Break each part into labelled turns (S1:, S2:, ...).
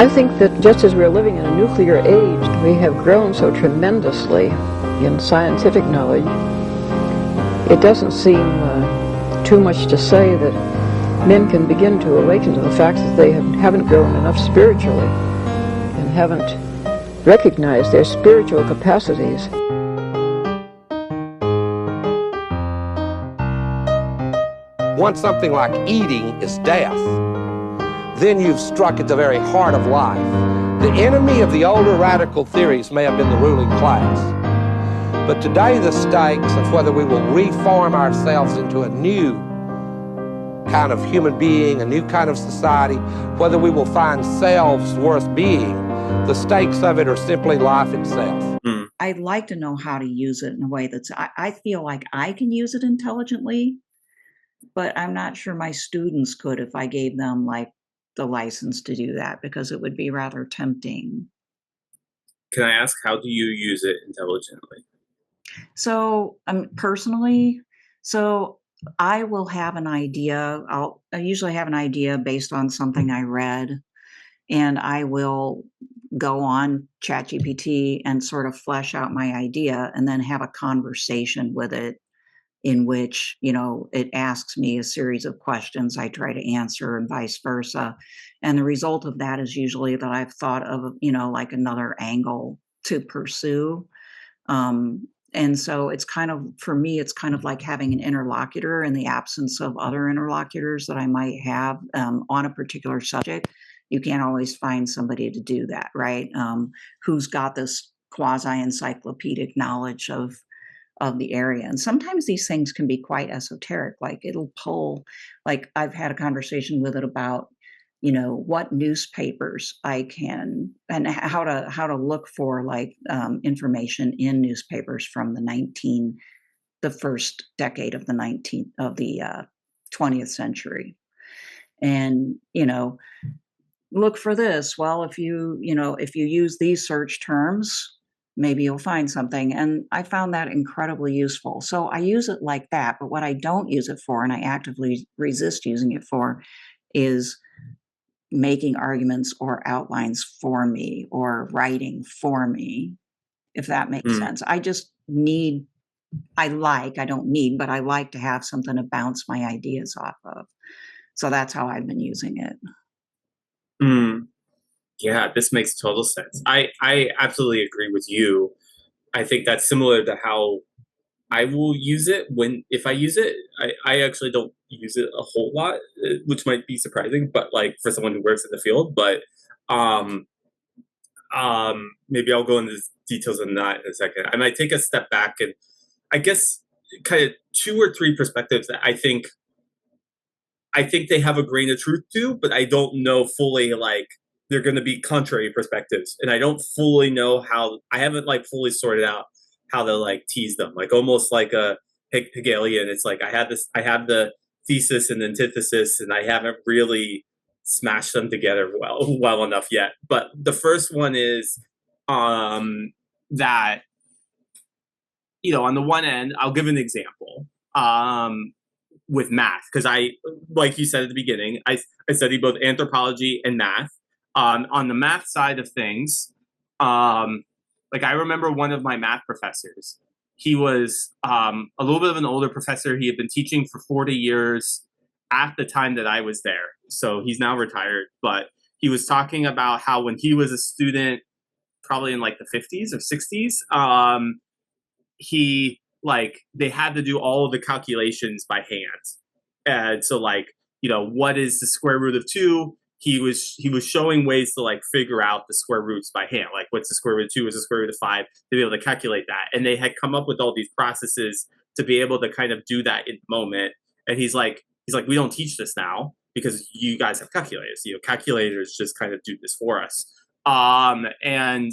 S1: I think that just as we're living in a nuclear age, we have grown so tremendously in scientific knowledge. It doesn't seem too much to say that men can begin to awaken to the fact that they haven't grown enough spiritually and haven't recognized their spiritual capacities.
S2: Once something like eating is death, then you've struck at the very heart of life. The enemy of the older radical theories may have been the ruling class, but today the stakes of whether we will reform ourselves into a new kind of human being, a new kind of society, whether we will find selves worth being, the stakes of it are simply life itself.
S3: I'd like to know how to use it in a way that's, I feel like I can use it intelligently, but I'm not sure my students could if I gave them like the license to do that, because it would be rather tempting.
S4: Can I ask, how do you use it intelligently?
S3: So personally, so I will have an idea. I usually have an idea based on something I read, and I will go on ChatGPT and sort of flesh out my idea and then have a conversation with it in which, you know, it asks me a series of questions I try to answer and vice versa. And the result of that is usually that I've thought of, you know, like another angle to pursue. And so it's kind of, for me, it's kind of like having an interlocutor in the absence of other interlocutors that I might have on a particular subject. You can't always find somebody to do that, right? Who's got this quasi-encyclopedic knowledge of the area. And sometimes these things can be quite esoteric. Like it'll pull, like I've had a conversation with it about, you know, what newspapers I can, and how to look for like information in newspapers from the first decade of the 20th century. And, you know, look for this. Well, if you use these search terms, maybe you'll find something. And I found that incredibly useful. So I use it like that. But what I don't use it for, and I actively resist using it for, is making arguments or outlines for me or writing for me, if that makes sense. I like to have something to bounce my ideas off of. So that's how I've been using it.
S4: Yeah, this makes total sense. I absolutely agree with you. I think that's similar to how I will use it if I use it. I actually don't use it a whole lot, which might be surprising, but like for someone who works in the field, but maybe I'll go into details on that in a second. I might take a step back and I guess kind of 2 or 3 perspectives that I think they have a grain of truth to, but I don't know fully, like, they're going to be contrary perspectives. And I don't fully know I haven't like fully sorted out how to like tease them, like almost like a Hegelian. It's like I have the thesis and antithesis, and I haven't really smashed them together well enough yet. But the first one is that, you know, on the one end, I'll give an example. With math, because like you said at the beginning, I study both anthropology and math. On the math side of things, like I remember one of my math professors. He was a little bit of an older professor. He had been teaching for 40 years at the time that I was there. So he's now retired, but he was talking about how when he was a student, probably in like the 50s or 60s, they had to do all of the calculations by hand. And so like, you know, what is the square root of 2? He was showing ways to like figure out the square roots by hand. Like what's the square root of 2? What's the square root of 5? To be able to calculate that. And they had come up with all these processes to be able to kind of do that in the moment. And he's like, we don't teach this now because you guys have calculators. You know, calculators just kind of do this for us. And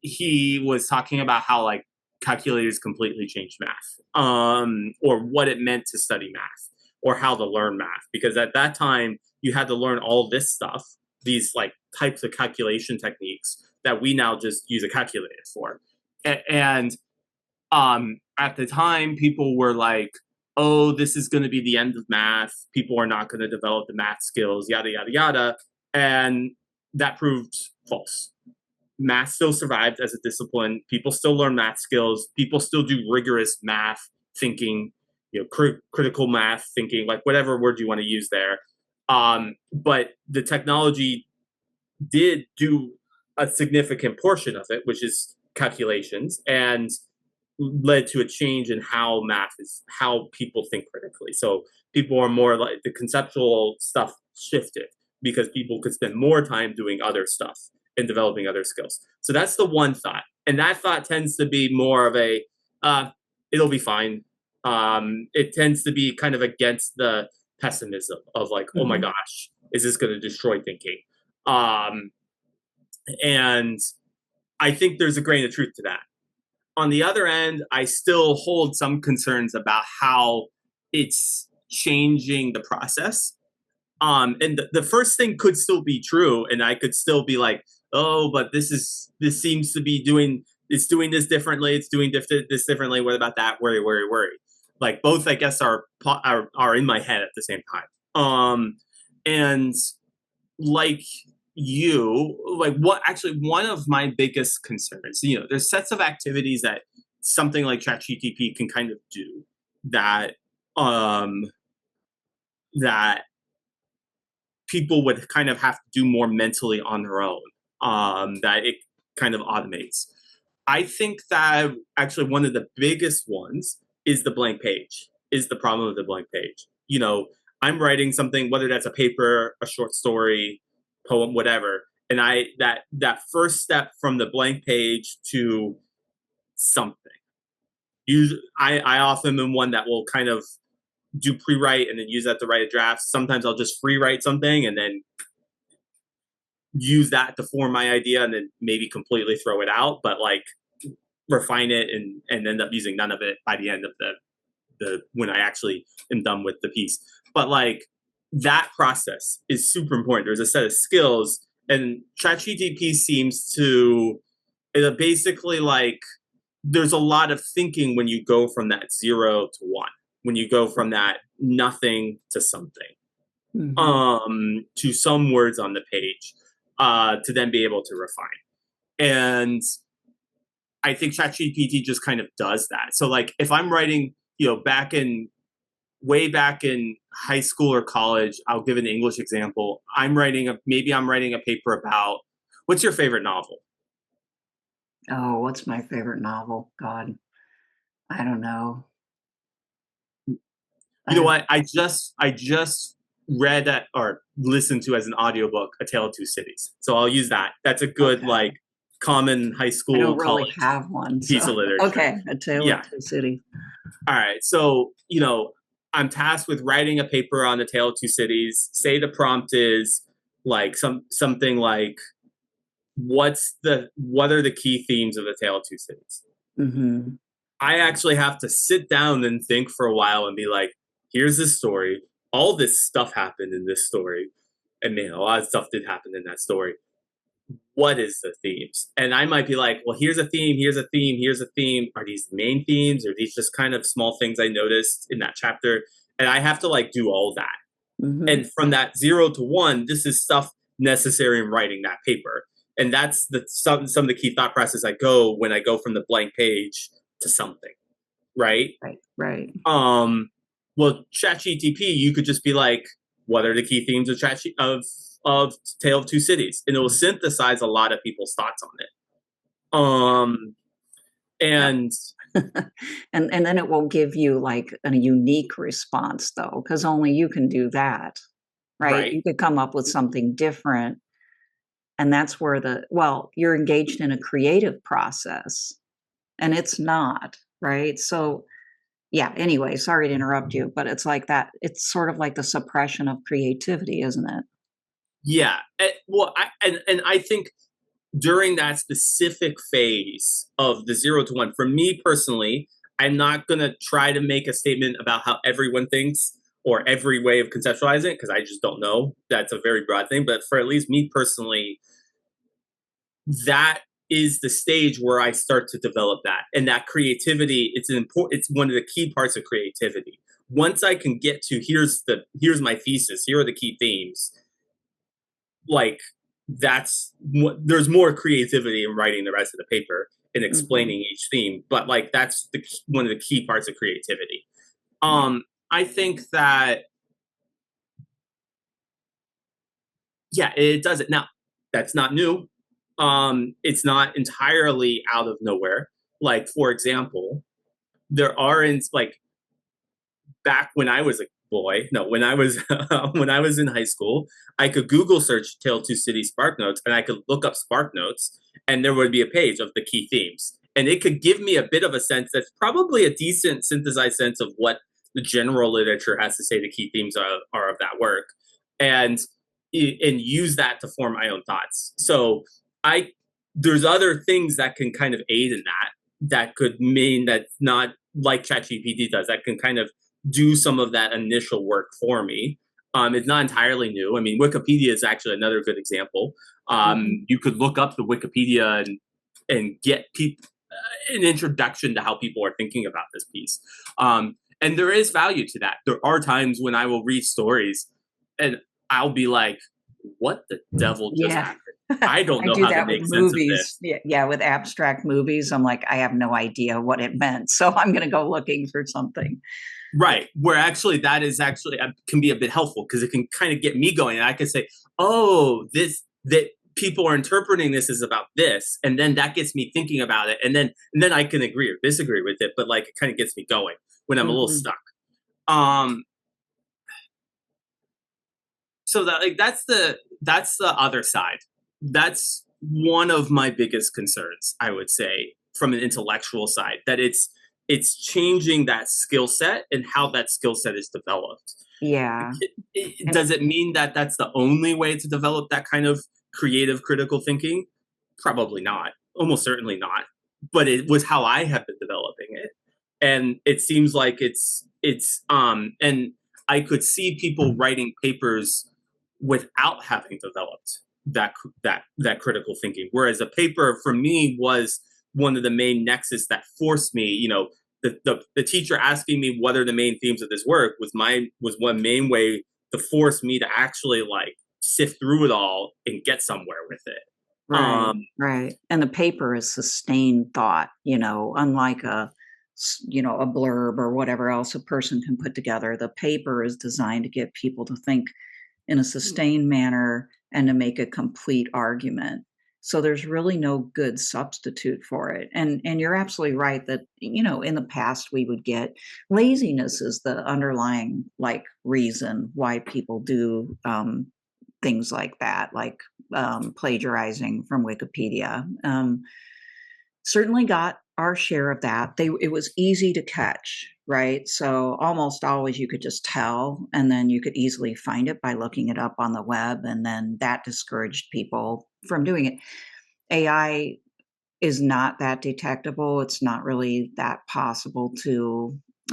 S4: he was talking about how like calculators completely changed math, or what it meant to study math, or how to learn math. Because at that time, you had to learn all this stuff, these like types of calculation techniques that we now just use a calculator for. And at the time, people were like, oh, this is going to be the end of math. People are not going to develop the math skills, yada, yada, yada. And that proved false. Math still survived as a discipline. People still learn math skills. People still do rigorous math thinking, critical math thinking, like whatever word you want to use there. But the technology did do a significant portion of it, which is calculations, and led to a change in how people think critically. So people are more like, the conceptual stuff shifted because people could spend more time doing other stuff and developing other skills. So that's the one thought. And that thought tends to be more of a, it'll be fine. It tends to be kind of against the pessimism of like, oh my gosh, is this going to destroy thinking? And I think there's a grain of truth to that. On the other end, I still hold some concerns about how it's changing the process. And the first thing could still be true, and I could still be like, oh, but this seems to be doing this differently. It's doing this differently. What about that? Worry. Like both, I guess, are in my head at the same time. And like one of my biggest concerns, there's sets of activities that something like ChatGPT can kind of do that that people would kind of have to do more mentally on their own, that it kind of automates. I think that actually one of the biggest ones is the blank page, is the problem of the blank page. I'm writing something, whether that's a paper, a short story, poem, whatever, and that first step from the blank page to something. I often am one that will kind of do pre-write and then use that to write a draft. Sometimes I'll just free write something and then use that to form my idea and then maybe completely throw it out, but like refine it and end up using none of it by the end of the when I actually am done with the piece. But like that process is super important. There's a set of skills, and ChatGPT seems to basically like there's a lot of thinking when you go from that 0 to 1, when you go from that nothing to something, to some words on the page, to then be able to refine. And I think ChatGPT just kind of does that. So like if I'm writing, way back in high school or college, I'll give an English example. I'm writing a paper about, what's your favorite novel?
S3: Oh, what's my favorite novel? God, I don't know.
S4: You know what? I just read that or listened to as an audiobook, A Tale of Two Cities. So I'll use that. That's a good like common high school,
S3: I don't really
S4: college
S3: have one
S4: piece of literature.
S3: Okay, A Tale of Two Cities.
S4: All right. So, I'm tasked with writing a paper on A Tale of Two Cities. Say the prompt is like something like, what are the key themes of A Tale of Two Cities? I actually have to sit down and think for a while and be like, here's this story. All this stuff happened in this story. And man, a lot of stuff did happen in that story. What is the themes? And I might be like, well, here's a theme, here's a theme, here's a theme. Are these the main themes? Or are these just kind of small things I noticed in that chapter? And I have to like do all that. And from that 0 to 1, this is stuff necessary in writing that paper. And that's some of the key thought process I go when I go from the blank page to something. Right. Well, ChatGPT, you could just be like, what are the key themes of of Tale of Two Cities? And it will synthesize a lot of people's thoughts on it. And
S3: and then it will give you like a unique response though, because only you can do that, right? You could come up with something different. And that's where you're engaged in a creative process and it's not, right? So yeah, anyway, sorry to interrupt you, but it's like that. It's sort of like the suppression of creativity, isn't it?
S4: Yeah. I think during that specific phase of the 0 to 1, for me personally, I'm not going to try to make a statement about how everyone thinks or every way of conceptualizing it, because I just don't know. That's a very broad thing. But for at least me personally, that is the stage where I start to develop that. And that creativity, it's one of the key parts of creativity. Once I can get to here's my thesis, here are the key themes, like there's more creativity in writing the rest of the paper and explaining each theme, but like that's one of the key parts of creativity. I think that, yeah, it does it. Now, that's not new. It's not entirely out of nowhere. Like, for example, there aren't like back when I was a boy, no, when I was when I was in high school, I could Google search Tale Two City Spark Notes and I could look up Spark Notes and there would be a page of the key themes. And it could give me a bit of a sense that's probably a decent synthesized sense of what the general literature has to say the key themes are of that work. And use that to form my own thoughts. So there's other things that can kind of aid in that could mean that not like ChatGPT does, that can kind of do some of that initial work for me. It's not entirely new. I mean, Wikipedia is actually another good example. You could look up the Wikipedia and get an introduction to how people are thinking about this piece. And there is value to that. There are times when I will read stories and I'll be like, what the devil just happened? I don't know how to make sense of this.
S3: Yeah, with abstract movies, I'm like, I have no idea what it meant. So I'm going to go looking for something.
S4: Right. Where actually that is actually can be a bit helpful because it can kind of get me going. And I can say, oh, that people are interpreting this as about this. And then that gets me thinking about it. And then I can agree or disagree with it. But like it kind of gets me going when I'm a little stuck. So that like that's the other side. That's one of my biggest concerns, I would say, from an intellectual side, that it's changing that skill set and how that skill set is developed.
S3: Yeah.
S4: Does it mean that that's the only way to develop that kind of creative critical thinking? Probably not. Almost certainly not. But it was how I have been developing it. And it seems like it's and I could see people writing papers without having developed that critical thinking. Whereas a paper for me was one of the main nexus that forced me, the teacher asking me what are the main themes of this work was one main way to force me to actually like sift through it all and get somewhere with it.
S3: Right. And the paper is sustained thought, unlike a blurb or whatever else a person can put together. The paper is designed to get people to think in a sustained manner and to make a complete argument. So there's really no good substitute for it. And you're absolutely right that, in the past we would get laziness is the underlying like reason why people do things like that, like plagiarizing from Wikipedia. Certainly got our share of that. It was easy to catch, right? So almost always you could just tell, and then you could easily find it by looking it up on the web, and then that discouraged people from doing it. AI is not that detectable. It's not really that possible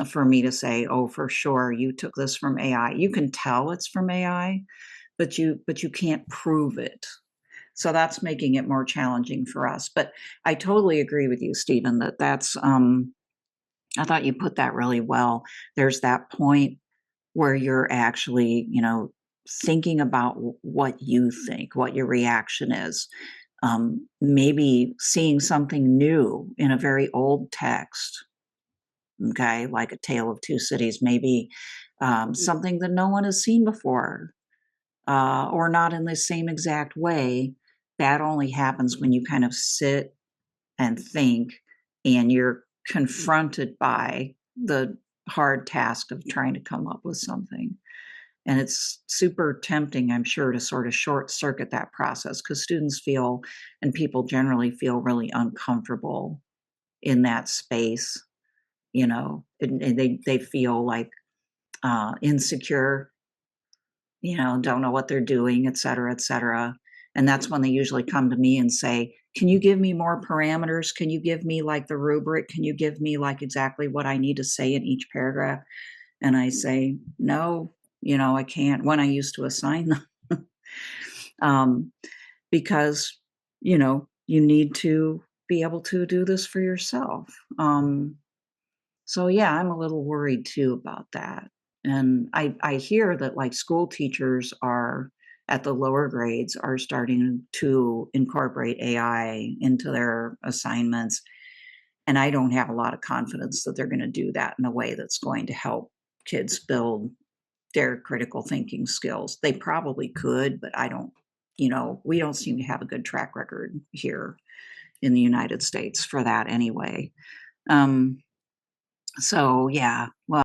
S3: for me to say, oh, for sure, you took this from AI. You can tell it's from AI, but you can't prove it. So that's making it more challenging for us. But I totally agree with you, Stephen, that's I thought you put that really well. There's that point where you're actually, thinking about what you think, what your reaction is. Maybe seeing something new in a very old text, okay, like A Tale of Two Cities, maybe something that no one has seen before, or not in the same exact way. That only happens when you kind of sit and think and you're confronted by the hard task of trying to come up with something. And it's super tempting, I'm sure, to sort of short circuit that process because students feel, and people generally feel really uncomfortable in that space, and they feel like insecure, don't know what they're doing, et cetera, et cetera. And that's when they usually come to me and say, can you give me more parameters? Can you give me like the rubric? Can you give me like exactly what I need to say in each paragraph? And I say, no, I can't, when I used to assign them. Because, you need to be able to do this for yourself. So yeah, I'm a little worried too about that. And I hear that like school teachers are at the lower grades are starting to incorporate AI into their assignments. And I don't have a lot of confidence that they're going to do that in a way that's going to help kids build their critical thinking skills. They probably could, but I don't, we don't seem to have a good track record here in the United States for that anyway. So yeah, well.